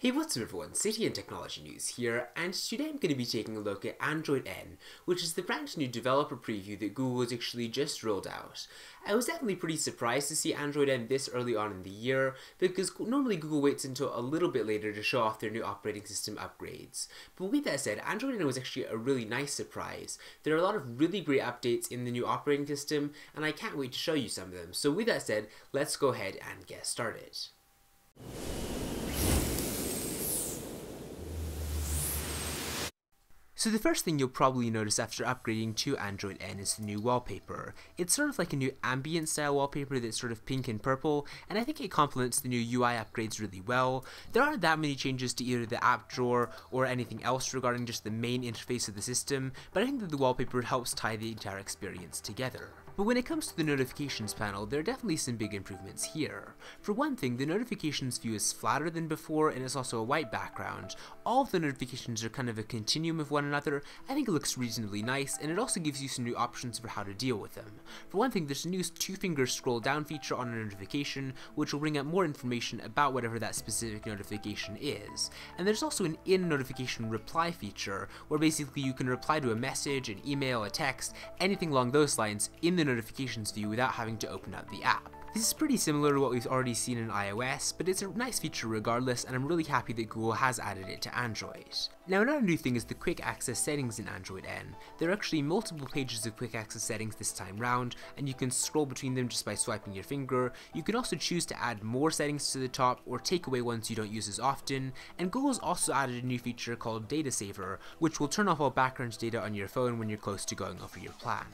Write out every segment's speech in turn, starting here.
Hey, what's up everyone, CTNtechnologynews here, and today I'm going to be taking a look at Android N, which is the brand new developer preview that Google has actually just rolled out. I was definitely pretty surprised to see Android N this early on in the year, because normally Google waits until a little bit later to show off their new operating system upgrades. But with that said, Android N was actually a really nice surprise. There are a lot of really great updates in the new operating system, and I can't wait to show you some of them. So with that said, let's go ahead and get started. So the first thing you'll probably notice after upgrading to Android N is the new wallpaper. It's sort of like a new ambient style wallpaper that's sort of pink and purple, and I think it complements the new UI upgrades really well. There aren't that many changes to either the app drawer or anything else regarding just the main interface of the system, but I think that the wallpaper helps tie the entire experience together. But when it comes to the notifications panel, there are definitely some big improvements here. For one thing, the notifications view is flatter than before, and it's also a white background. All of the notifications are kind of a continuum of one another. I think it looks reasonably nice, and it also gives you some new options for how to deal with them. For one thing, there's a new two-finger scroll down feature on a notification, which will bring up more information about whatever that specific notification is. And there's also an in-notification reply feature, where basically you can reply to a message, an email, a text, anything along those lines in the notifications view without having to open up the app. This is pretty similar to what we've already seen in iOS, but it's a nice feature regardless, and I'm really happy that Google has added it to Android. Now, another new thing is the quick access settings in Android N. There are actually multiple pages of quick access settings this time round, and you can scroll between them just by swiping your finger. You can also choose to add more settings to the top or take away ones you don't use as often, and Google's also added a new feature called Data Saver, which will turn off all background data on your phone when you're close to going over your plan.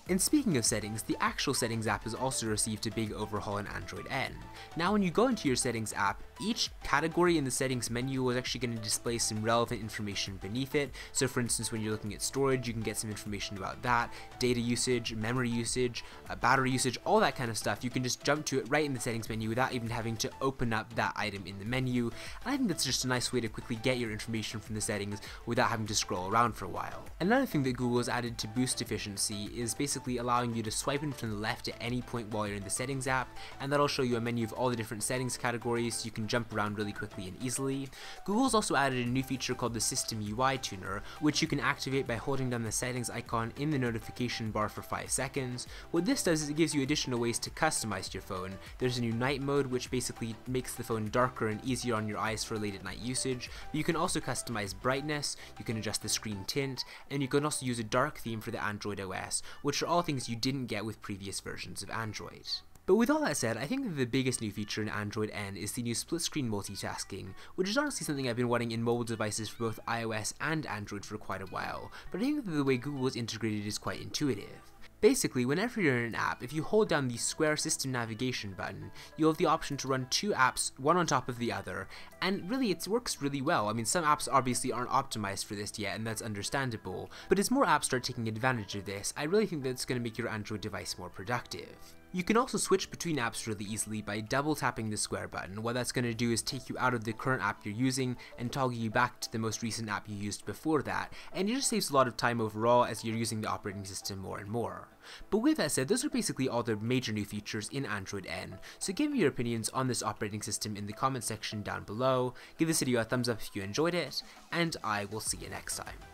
And speaking of settings, the actual settings app has also received a big overhaul in Android N. Now when you go into your settings app, each category in the settings menu is actually going to display some relevant information beneath it. So for instance, when you're looking at storage, you can get some information about that, data usage, memory usage, battery usage, all that kind of stuff. You can just jump to it right in the settings menu without even having to open up that item in the menu. And I think that's just a nice way to quickly get your information from the settings without having to scroll around for a while. Another thing that Google has added to boost efficiency is basically allowing you to swipe in from the left at any point while you're in the settings app, and that'll show you a menu of all the different settings categories so you can jump around really quickly and easily. Google's also added a new feature called the System UI Tuner, which you can activate by holding down the settings icon in the notification bar for 5 seconds. What this does is it gives you additional ways to customize your phone. There's a new night mode, which basically makes the phone darker and easier on your eyes for late at night usage, but you can also customize brightness, you can adjust the screen tint, and you can also use a dark theme for the Android OS, which are all things you didn't get with previous versions of Android. But with all that said, I think that the biggest new feature in Android N is the new split-screen multitasking, which is honestly something I've been wanting in mobile devices for both iOS and Android for quite a while, but I think that the way Google has integrated is quite intuitive. Basically, whenever you're in an app, if you hold down the square system navigation button, you'll have the option to run two apps, one on top of the other, and really it works really well. I mean, some apps obviously aren't optimized for this yet, and that's understandable, but as more apps start taking advantage of this, I really think that it's going to make your Android device more productive. You can also switch between apps really easily by double tapping the square button. What that's going to do is take you out of the current app you're using and toggle you back to the most recent app you used before that, and it just saves a lot of time overall as you're using the operating system more and more. But with that said, those are basically all the major new features in Android N, so give me your opinions on this operating system in the comment section down below, give this video a thumbs up if you enjoyed it, and I will see you next time.